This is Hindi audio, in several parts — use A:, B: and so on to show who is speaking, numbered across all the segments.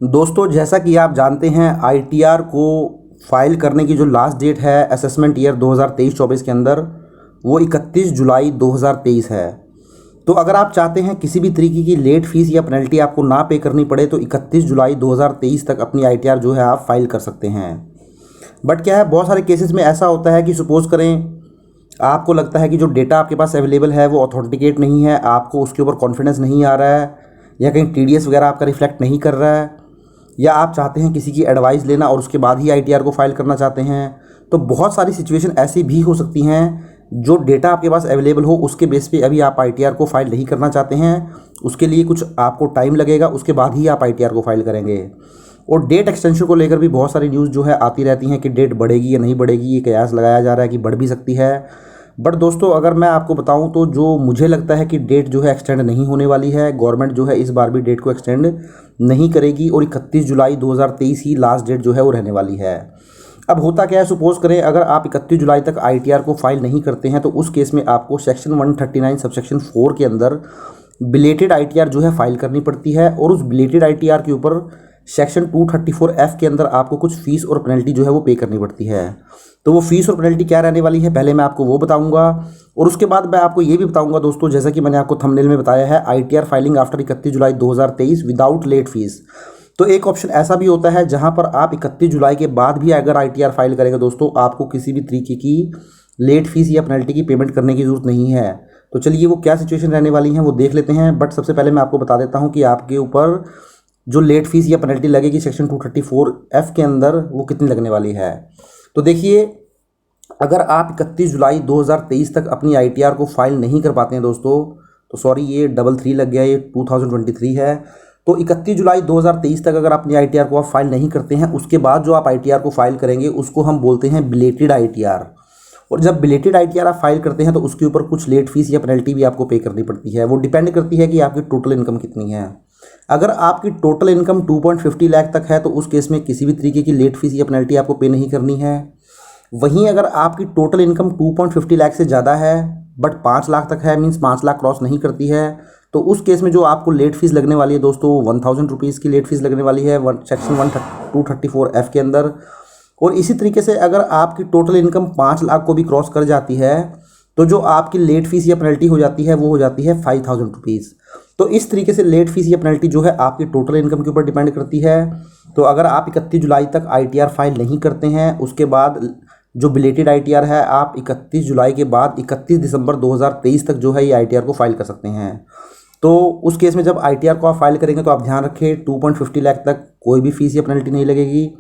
A: दोस्तों, जैसा कि आप जानते हैं आईटीआर को फाइल करने की जो लास्ट डेट है असेसमेंट ईयर 2023-24 के अंदर, वो 31 जुलाई 2023 है। तो अगर आप चाहते हैं किसी भी तरीके की लेट फीस या पेनल्टी आपको ना पे करनी पड़े तो 31 जुलाई 2023 तक अपनी आईटीआर जो है आप फाइल कर सकते हैं। बट क्या है, बहुत सारे केसेस में ऐसा होता है कि सपोज़ करें आपको लगता है कि जो डेटा आपके पास अवेलेबल है वो ऑथेंटिकेट नहीं है, आपको उसके ऊपर कॉन्फिडेंस नहीं आ रहा है, या कहीं टीडीएस वगैरह आपका रिफ्लेक्ट नहीं कर रहा है, या आप चाहते हैं किसी की एडवाइस लेना और उसके बाद ही आईटीआर को फाइल करना चाहते हैं। तो बहुत सारी सिचुएशन ऐसी भी हो सकती हैं जो डेटा आपके पास अवेलेबल हो उसके बेस पे अभी आप आईटीआर को फाइल नहीं करना चाहते हैं, उसके लिए कुछ आपको टाइम लगेगा, उसके बाद ही आप आईटीआर को फाइल करेंगे। और डेट एक्सटेंशन को लेकर भी बहुत सारी न्यूज़ जो है आती रहती हैं कि डेट बढ़ेगी या नहीं बढ़ेगी, ये कयास लगाया जा रहा है कि बढ़ भी सकती है। बट दोस्तों, अगर मैं आपको बताऊं तो जो मुझे लगता है कि डेट जो है एक्सटेंड नहीं होने वाली है। गवर्नमेंट जो है इस बार भी डेट को एक्सटेंड नहीं करेगी और 31 जुलाई 2023 ही लास्ट डेट जो है वो रहने वाली है। अब होता क्या है, सपोज करें अगर आप 31 जुलाई तक आईटीआर को फाइल नहीं करते हैं तो उस केस में आपको सेक्शन 139 सबसेक्शन 4 के अंदर बिलेटेड आईटीआर जो है फाइल करनी पड़ती है, और उस बिलेटेड आईटीआर के ऊपर सेक्शन 234F के अंदर आपको कुछ फीस और पेनल्टी जो है वो पे करनी पड़ती है। तो वो फीस और पेनल्टी क्या रहने वाली है, पहले मैं आपको वो बताऊंगा और उसके बाद मैं आपको ये भी बताऊंगा दोस्तों, जैसा कि मैंने आपको थंबनेल में बताया है, आईटीआर फाइलिंग आफ्टर 31 जुलाई 2023 विदाउट लेट फीस। तो एक ऑप्शन ऐसा भी होता है जहां पर आप 31 जुलाई के बाद भी अगर आईटीआर फाइल करेंगे दोस्तों, आपको किसी भी तरीके की लेट फीस या पेनल्टी की पेमेंट करने की ज़रूरत नहीं है। तो चलिए वो क्या सिचुएशन रहने वाली है वो देख लेते हैं। बट सबसे पहले मैं आपको बता देता हूँ कि आपके ऊपर जो लेट फीस या पेनल्टी लगेगी सेक्शन 234F के अंदर वो कितनी लगने वाली है। तो देखिए, अगर आप 31 जुलाई 2023 तक अपनी आईटीआर को फाइल नहीं कर पाते हैं दोस्तों, तो सॉरी ये 33 लग गया, ये 2023 है। तो 31 जुलाई 2023 तक अगर अपनी आईटीआर को आप फाइल नहीं करते हैं, उसके बाद जो आप आईटीआर को फाइल करेंगे उसको हम बोलते हैं बिलेटेड आईटीआर। और जब बिलेटेड आईटीआर आप फाइल करते हैं तो उसके ऊपर कुछ लेट फीस या पेनल्टी भी आपको पे करनी पड़ती है। वो डिपेंड करती है कि आपकी टोटल इनकम कितनी है। अगर आपकी टोटल इनकम 2.50 लाख तक है तो उस केस में किसी भी तरीके की लेट फीस या पेनल्टी आपको पे नहीं करनी है। वहीं अगर आपकी टोटल इनकम 2.50 लाख से ज़्यादा है बट 5 लाख तक है, मीन्स 5 लाख क्रॉस नहीं करती है, तो उस केस में जो आपको लेट फीस लगने वाली है दोस्तों, 1000 रुपीज़ की लेट फीस लगने वाली है सेक्शन 234F के अंदर। और इसी तरीके से अगर आपकी टोटल इनकम 5 लाख को भी क्रॉस कर जाती है तो जो आपकी लेट फीस या पेनल्टी हो जाती है वो हो जाती है 5000 रुपीज़। तो इस तरीके से लेट फीस या पेनल्टी जो है आपकी टोटल इनकम के ऊपर डिपेंड करती है। तो अगर आप 31 जुलाई तक आईटीआर फाइल नहीं करते हैं, उसके बाद जो बिलेटेड आईटीआर है आप 31 जुलाई के बाद 31 दिसंबर 2023 तक जो है ये आईटीआर को फाइल कर सकते हैं। तो उस केस में जब आईटीआर को आप फाइल करेंगे तो आप ध्यान रखें 2.50 लाख तक कोई भी फीस या पेनल्टी नहीं लगेगी।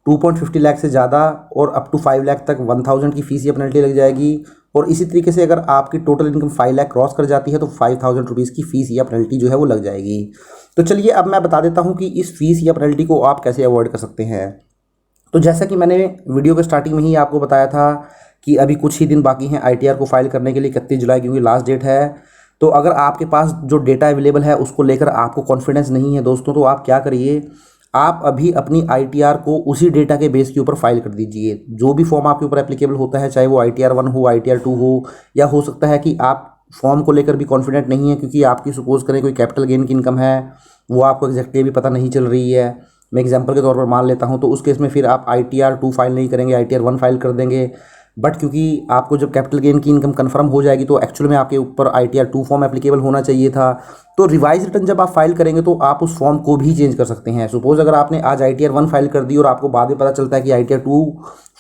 A: 2.50 लाख से ज़्यादा और अप टू 5 लाख तक 1000 की फीस या पेनल्टी लग जाएगी। और इसी तरीके से अगर आपकी टोटल इनकम 5 लाख क्रॉस कर जाती है तो 5000 रुपीज़ की फ़ीस या पेनल्टी जो है वो लग जाएगी। तो चलिए अब मैं बता देता हूँ कि इस फीस या पेनल्टी को आप कैसे अवॉइड कर सकते हैं। तो जैसा कि मैंने वीडियो के स्टार्टिंग में ही आपको बताया था कि अभी कुछ ही दिन बाकी हैं आईटीआर को फाइल करने के लिए, 31 जुलाई क्योंकि लास्ट डेट है। तो अगर आपके पास जो डेटा अवेलेबल है उसको लेकर आपको कॉन्फिडेंस नहीं है दोस्तों, तो आप क्या करिए, आप अभी अपनी आईटीआर को उसी डेटा के बेस के ऊपर फाइल कर दीजिए। जो भी फॉर्म आपके ऊपर एप्लीकेबल होता है, चाहे वो आईटीआर 1 हो, आईटीआर 2 हो, या हो सकता है कि आप फॉर्म को लेकर भी कॉन्फिडेंट नहीं है क्योंकि आपकी सपोज करें कोई कैपिटल गेन की इनकम है, वो आपको एग्जैक्टली भी पता नहीं चल रही है। मैं एग्जांपल के तौर पर मान लेता हूं, तो उस केस में फिर आप आईटीआर 2 फाइल नहीं करेंगे, आईटीआर 1 फाइल कर देंगे। बट क्योंकि आपको जब कैपिटल गेन की इनकम कंफर्म हो जाएगी तो एक्चुअल में आपके ऊपर आईटीआर 2 फॉर्म एप्लीकेबल होना चाहिए था। तो रिवाइज रिटर्न जब आप फाइल करेंगे तो आप उस फॉर्म को भी चेंज कर सकते हैं। सपोज अगर आपने आज आईटीआर 1 फाइल कर दी और आपको बाद में पता चलता है कि आईटीआर 2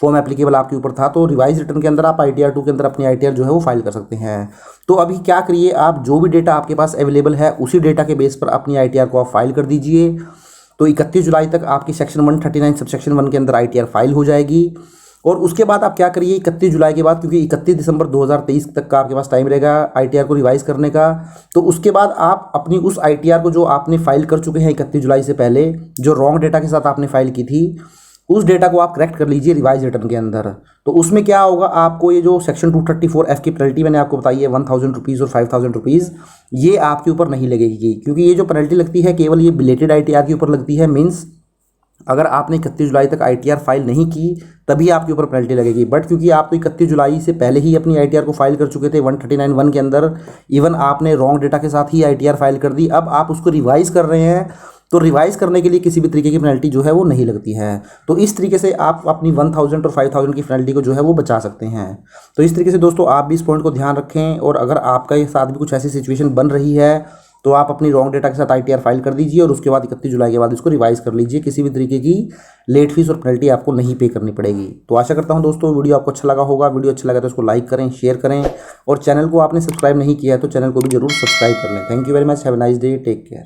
A: फॉर्म एप्लीकेबल आपके ऊपर था, तो रिवाइज रिटर्न के अंदर आप आईटीआर 2 के अंदर अपनी आईटीआर जो है वो फाइल कर सकते हैं। तो अभी क्या करिए, आप जो भी डेटा आपके पास अवेलेबल है उसी डेटा के बेस पर अपनी आईटीआर को आप फाइल कर दीजिए। तो 31 जुलाई तक आपकी सेक्शन 139 सबसेक्शन 1 के अंदर आईटीआर फाइल हो जाएगी। और उसके बाद आप क्या करिए, 31 जुलाई के बाद, क्योंकि 31 दिसंबर 2023 तक का आपके पास टाइम रहेगा आईटीआर को रिवाइज करने का, तो उसके बाद आप अपनी उस आईटीआर को जो आपने फाइल कर चुके हैं 31 जुलाई से पहले, जो रॉन्ग डेटा के साथ आपने फाइल की थी, उस डेटा को आप करेक्ट कर लीजिए रिवाइज रिटर्न के अंदर। तो उसमें क्या होगा, आपको ये जो सेक्शन 234F की पेनल्टी मैंने आपको बताई है 1000 रुपीज़ और 5000 रुपीज़, ये आपके ऊपर नहीं लगेगी। क्योंकि ये जो पेनल्टी लगती है केवल ये बिलेटेड आईटीआर के ऊपर लगती है। मीन्स अगर आपने 31 जुलाई तक आईटीआर फाइल नहीं की तभी आपके ऊपर पेनल्टी लगेगी। बट क्योंकि आप तो 31 जुलाई से पहले ही अपनी आईटीआर को फाइल कर चुके थे 139(1) के अंदर, इवन आपने रॉन्ग डेटा के साथ ही आईटीआर फाइल कर दी, अब आप उसको रिवाइज कर रहे हैं, तो रिवाइज करने के लिए किसी भी तरीके की पेनल्टी जो है वो नहीं लगती है। तो इस तरीके से आप अपनी 1000 और 5000 की पेनल्टी को जो है वो बचा सकते हैं। तो इस तरीके से दोस्तों आप भी इस पॉइंट को ध्यान रखें, और अगर आपका ये साथ भी कुछ ऐसी सिचुएशन बन रही है तो आप अपनी रॉन्ग डेटा के साथ ITR फाइल कर दीजिए, और उसके बाद 31 जुलाई के बाद इसको रिवाइज कर लीजिए। किसी भी तरीके की लेट फीस और पेनल्टी आपको नहीं पे करनी पड़ेगी। तो आशा करता हूं दोस्तों वीडियो आपको अच्छा लगा होगा। वीडियो अच्छा लगा तो इसको लाइक करें, शेयर करें, और चैनल को आपने सब्सक्राइब नहीं किया है तो चैनल को भी जरूर सब्सक्राइब कर लें। Thank you very much, have a nice day, take care.